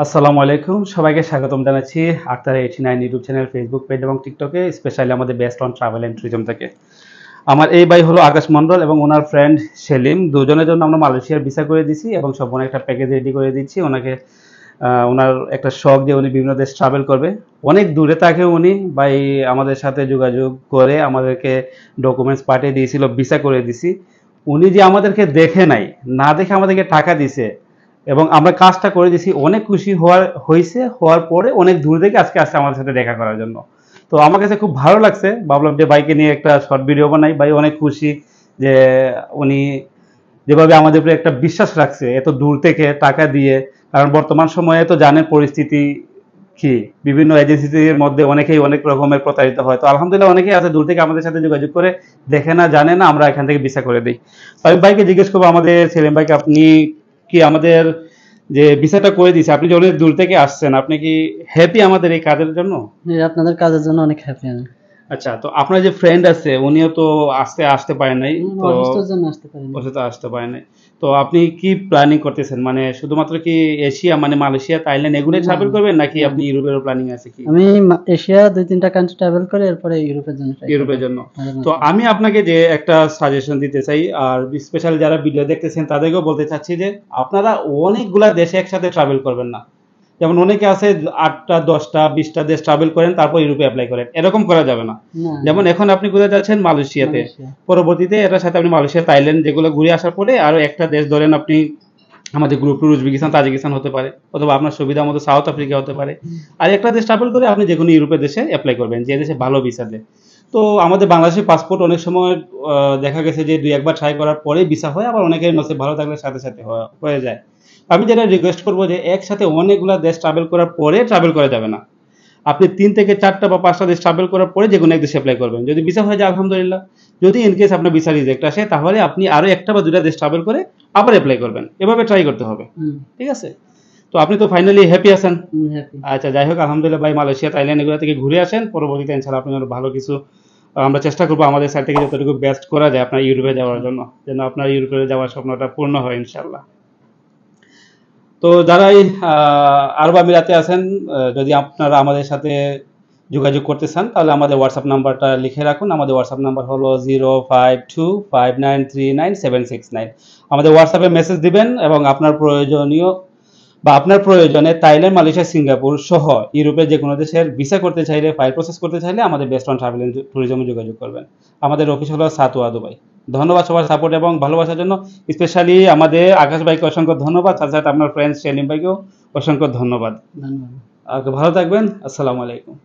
আসসালামু আলাইকুম, সবাইকে স্বাগতম জানাচ্ছি Akhtar 89 YouTube channel, Facebook page এবং টিকটকে, স্পেশালি আমাদের best on travel and tourism থেকে। আমার এই ভাই হলো আকাশ মন্ডল এবং ওনার ফ্রেন্ড সেলিম। দুজনের জন্য আমরা মালয়েশিয়ার ভিসা করে দিছি এবং সম্পূর্ণ একটা প্যাকেজ রেডি করে দিচ্ছি ওনাকে। ওনার একটা শখ যে উনি বিভিন্ন দেশ ট্রাভেল করবে, অনেক দূরে থাকে উনি। ভাই আমাদের সাথে যোগাযোগ করে আমাদেরকে ডকুমেন্টস পাঠিয়ে দিয়েছিল, ভিসা করে দিছি। উনি যে আমাদেরকে দেখে নাই, না দেখে আমাদেরকে টাকা দিছে এবং আমরা কাজটা করে দিছি, অনেক খুশি হওয়ার পরে অনেক দূর থেকে আজকে আসছে আমাদের সাথে দেখা করার জন্য। তো আমার কাছে খুব ভালো লাগছে, ভাবলাম যে বাইকে নিয়ে একটা শর্ট ভিডিও বানাই। ভাই অনেক খুশি যে উনি যেভাবে আমাদের উপরে একটা বিশ্বাস রাখছে এত দূর থেকে টাকা দিয়ে। কারণ বর্তমান সময়ে তো জানেন পরিস্থিতি কি, বিভিন্ন এজেন্সির মধ্যে অনেকেই অনেক রকমের প্রতারিত হয়। তো আলহামদুলিল্লাহ অনেকেই আছে দূর থেকে আমাদের সাথে যোগাযোগ করে, দেখে না জানে না, আমরা এখান থেকে ভিসা করে দিই। তো আমি ভাইকে জিজ্ঞেস করবো, আমাদের সেলিম ভাইকে, আপনি কি আমাদের যে ভিসাটা করে দিয়েছে, আপনি যে অনেক দূর থেকে আসছেন, আপনি কি হ্যাপি আমাদের এই কাজের জন্য? আপনাদের কাজের জন্য অনেক হ্যাপি আমি। আচ্ছা, তো আপনার যে ফ্রেন্ড আছে উনিও তো আসতে পারে নাই, তো অসুস্থতার জন্য আসতে পারিনি। ওর সাথে আসতে পারে নাই। তো আপনি কি প্ল্যানিং করতেছেন, মানে শুধুমাত্র কি এশিয়া মানে মালয়েশিয়া থাইল্যান্ড এগুলোই না, ট্রাভেল করবেন, নাকি না। আপনি ইউরোপেরও প্ল্যানিং আছে কি? আমি এশিয়া ২-৩টা কান্ট্রি ট্রাভেল করে এরপরে ইউরোপের জন্য ট্রাই করব। ইউরোপের জন্য। মাঝে তো মাঝে। আমি আপনাকে যে একটা সাজেশন দিতে চাই, আর স্পেশাল যারা ভিডিও দেখতেছেন তাদেরকেও বলতে চাচ্ছি যে আপনারা অনেকগুলা দেশে একসাথে ট্রাভেল করবেন না। যেমন অনেকে আছে ৮টা ১০টা ২০টা দেশ ট্রাভেল করেন, তারপর ইউরোপে অ্যাপ্লাই করেন, এরকম করা যাবে না। না, যেমন এখন আপনি কোথায় যাচ্ছেন? মালয়েশিয়াতে। মালয়েশিয়া। পরবর্তীতে এটার সাথে আপনি মালয়েশিয়া থাইল্যান্ড যেগুলো ঘুরে আসার পরে আরো একটা দেশ ধরেন আপনি, আমাদের গ্রুপ ট্যুর উজবেকিস্তান তাজিকিস্তান হতে পারে, অথবা আপনার সুবিধা মতো সাউথ আফ্রিকা হতে পারে। আর একটা দেশ ট্রাভেল করে আপনি যে কোনো ইউরোপের দেশে অ্যাপ্লাই করবেন, যে দেশে ভালো ভিসা দেয়। তো আমাদের বাংলাদেশের পাসপোর্ট অনেক সময় দেখা গেছে যে ২-১ বার ট্রাই করার পরে ভিসা হয়, আবার অনেকের নসিব ভালো থাকলে সাথে সাথে হয়ে যায়। আমি যেটা রিকোয়েস্ট করবো যে একসাথে অনেকগুলা দেশ ট্রাভেল করার পরে ট্রাভেল করা যাবে না। আপনি ৩ থেকে ৪টা বা ৫টা দেশ ট্রাভেল করার পরে যেকোনো এক দেশে এপ্লাই করবেন। যদি ভিসা হয়ে যায় আলহামদুলিল্লাহ। যদি ইন কেস আপনার ভিসা রিজেক্ট আসে, তাহলে আপনি আরো ১টা বা ২টা দেশ ট্রাভেল করে আবার এপ্লাই করবেন। এভাবে ট্রাই করতে হবে। হুম, ঠিক আছে? তো আপনি তো ফাইনালি হ্যাপি আছেন। হ্যাপি। আচ্ছা, যাই হোক আলহামদুলিল্লাহ ভাই, মালয়েশিয়া, থাইল্যান্ড এগুলো থেকে ঘুরে আসেন। পরবর্তীতে ইনশাআল্লাহ আপনার জন্য ভালো কিছু আমরা চেষ্টা করবো আমাদের সাইড থেকে যতটুকু বেস্ট করা যায় আপনার ইউরোপে যাওয়ার জন্য, যেন আপনার ইউরোপে যাওয়ার স্বপ্নটা পূর্ণ হয় ইনশাআল্লাহ। তো যারাই আরব আমিরাতে আছেন, যদি আপনারা আমাদের সাথে যোগাযোগ করতে চান তাহলে আমাদের হোয়াটসঅ্যাপ নাম্বারটা লিখে রাখুন। আমাদের হোয়াটসঅ্যাপ নাম্বার হলো 0525939769। আমাদের হোয়াটসঅ্যাপে মেসেজ দিবেন এবং আপনার প্রয়োজনে থাইল্যান্ড, মালয়েশিয়া, সিঙ্গাপুর সহ ইউরোপের যে কোনো দেশের ভিসা করতে চাইলে, ফাইল প্রসেস করতে চাইলে আমাদের বেস্ট অন ট্রাভেল এন্ড ট্যুরিজমে যোগাযোগ করবেন। আমাদের অফিস হলো সাতুয়া, দুবাই। ধন্যবাদ সবার সাপোর্ট এবং ভালোবাসার জন্য। স্পেশালি আমাদের আকাশ ভাইকে অসংখ্য ধন্যবাদ, সাথে সাথে আপনার ফ্রেন্ড সেলিম ভাইকেও অসংখ্য ধন্যবাদ। ধন্যবাদ। ভালো থাকবেন। আসসালামু আলাইকুম।